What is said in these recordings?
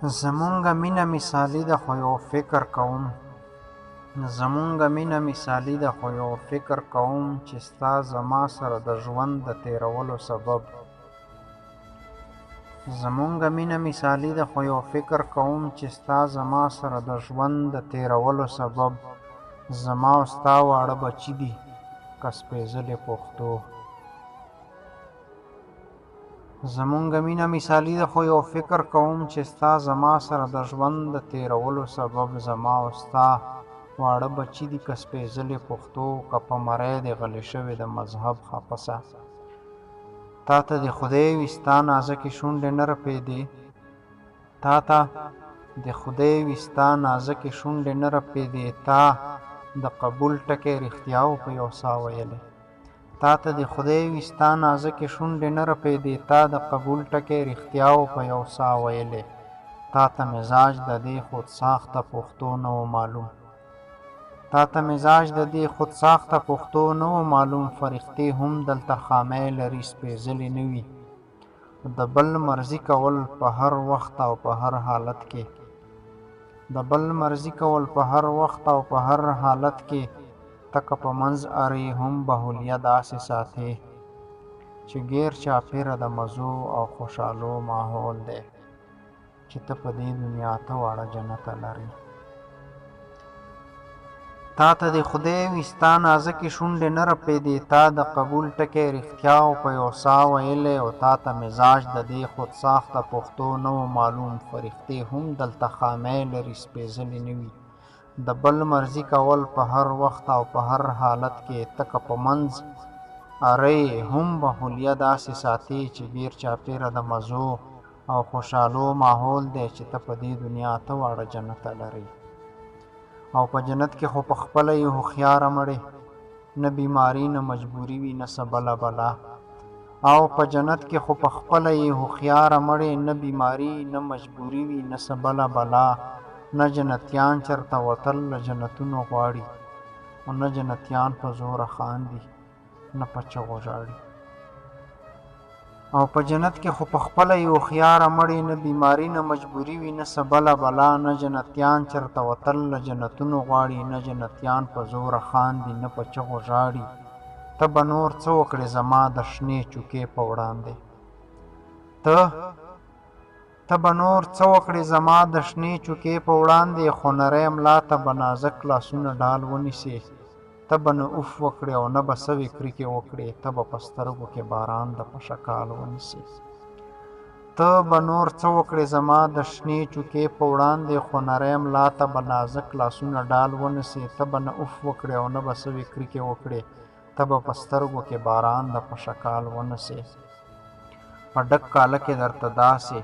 زمونږه مینه مثالي ده خو یو فکر کوم زمونږه مینه مثالي ده خو یو فکر کوم چې ستا زما سره د ژوند د تیرولو سبب زمونږه مینه مثالي ده خو یو فکر کوم چې ستا زما سره د ژوند د تیرولو سبب زما او ستا واړه بچي دي که سپېڅلې پښتو زمونږه مینه مثالي ده خو یو فکر کوم چې ستا زما سره د ژوند د تیرولو سبب زما او ستا واړه بچي دي که سپېڅلې پښتو که په مرۍ دې غلې شوې د مذهب خپسه تا ته د خدای وي ستا نازکې شونډې نه رپېدې تا ته د خدای وي ستا نازکې شونډې نه رپېدې تا د قبول ټکی رښتیا و په یو ساه ویلی تا ته د خدای وي ستا نازکې شونډې نه رپېدې تا د قبول ټکی رښتیا و په یو ساه ویلی تا ته مزاج د دې خودساخته پښتو نه و معلوم تا ته مزاج د دې خودساخته پښتو نه و معلوم فرښتې هم دلته خامۍ لري سپېڅلې نه وي د بل مرضي کول په هر وخت او په هر حالت کې د بل مرضي کول په هر وخت او په هر حالت کې تکه په منځ ارې هم بهولیه داسې ساتې چې غیر چاپېره د مزو او خوشحالو ماحول دی چې ته په دې دنیا ته واړه جنت لري تا ته د خدای وي ستا نازکې شونډې نه رپېدې تا د قبول ټکی رښتیا او په یو ساه ویلی او تا ته مزاج د دې خودساخته پښتو نه و معلوم فرښتې هم دلته خامۍ لري سپېڅلې نه وي د بل مرضي کول په هر وخت او په هر حالت کې تکه په منځ ارۍ هم بهولیه داسې ساتي چې غیر چاپېره د مزو او خوشحالو ماحول دی چې ته په دې دنیا ته واړه جنت لري او په جنت کې خو په خپله یې هوښیاره مړې نه بیماري نه مجبوري وي نه څه بله بلا او په جنت کې خو په خپله یې هوښیاره مړې نه بیماري نه مجبوري وي نه څه بله بلا نه جنتیان چرته وتل له جنتونو غواړي او نه جنتیان په زوره خاندي نه په چغو ژاړي او په جنت کې خو په خپله یې هوښیاره مړې نه بیماري نه مجبوري وي نه څه بله بلا نه جنتیان چرته وتل له جنتونو غواړي نه جنتیان په زوره خاندي نه په چغو ژاړي ته به نور څه وکړې زما د شنې چوکې په وړاندې ته به نور څه وکړې زما د شنې چوکې په وړاندې خو نری ملا ته به نازک لاسونه ډال ونیسې ته به نه اوف وکړې او نه به سوې کرکې وکړې ته به په سترګو کې باران د پشکال ونیسې ته به نور څه وکړې زما د شنې چوکې په وړاندې خو نری ملا ته به نازک لاسونه ډال ونیسې ته به نه اوف وکړې او نه به سوې کرکې وکړې ته به په سترګو کې باران د پشکال ونیسې په ډک کاله کې درته داسې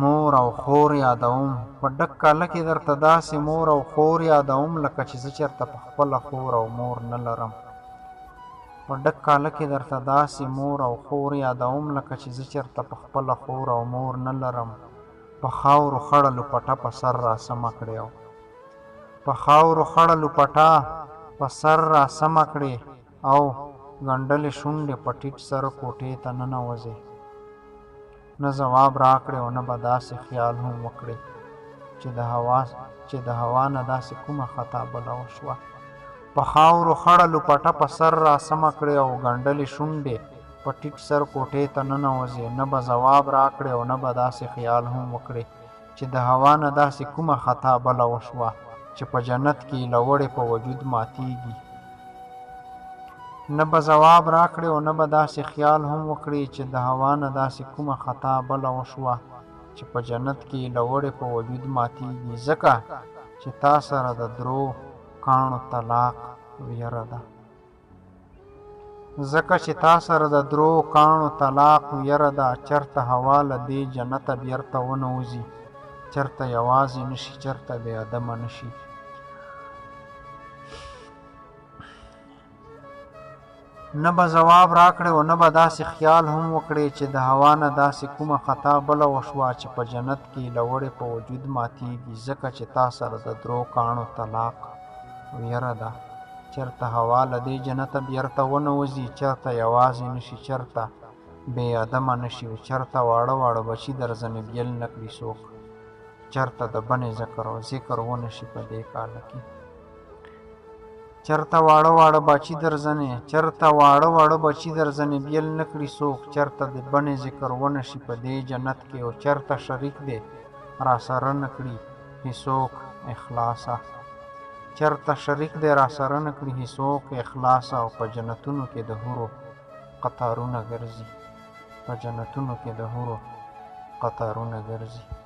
مور او خور یادوم په ډک کاله کې درته داسې مور او خور یادوم لکه چې زه چېرته په خپله خور او مور نه لرم په ډک کاله کې درته داسې مور او خور یادوم لکه چې زه چېرته په خپله خور او مور نه لرم په خاورو خړه لوپټه په سر راسمه کړې او په خاورو خړه لوپټه په سر راسمه کړې او ګنډلې شونډې په ټیټ سر کوټې ته ننوځې نه ځواب راکړې او نه به داسې خیال هم وکړې چې د هوا نه داسې کومه خطا بله وشوه په خاورو خړه لوپټه په سر راسمه کړې او ګنډلې شونډې په ټیټ سر کوټې ته ننوځې نه به ځواب راکړې او نه به داسې خیال هم وکړې چې د هوا نه داسې کومه خطا بله وشوه چې په جنت کې لوړې په وجود ماتیږي نه به ځواب راکړې او نه به داسې خیال هم وکړې چې د هوا نه داسې کومه خطا بله وشوه چې په جنت کې لوړې په وجود ماتیږي ځکه چې تا سره د درو کاڼو طلاق ویره ده ځکه چې تا سره د درو کاڼو طلاق ویره ده چرته هوا له دې جنته بیرته ونوځي چرته یوازې نشي چرته بې ادمه نشي نه به ځواب راکړې او نه به داسې خیال هم وکړې چې د هوا نه داسې کومه خطا بله وشوه چې په جنت کې لوړې په وجود ماتیږي ځکه چې تا سره د درو کاڼو طلاق ویره ده چرته هوا له دې جنته بیرته ونوځي چرته یوازې نشي چرته بې ادمه نشي چرته واړه واړه بچي در ځنې بیل نه کړي څوک چرته د بنې ذکر ونه شي په دې کال کې چرته واړه واړه بچي در ځنې بیل نه کړي څوک چرته د بنې ذکر ونه شي په دې جنت کې او چرته شریک دی را سره نه کړي هیڅوک اخلاصه چرته شریک دی را سره نه کړي هیڅوک اخلاصه او په جنتونو کې د حورو قطارونه ګرځي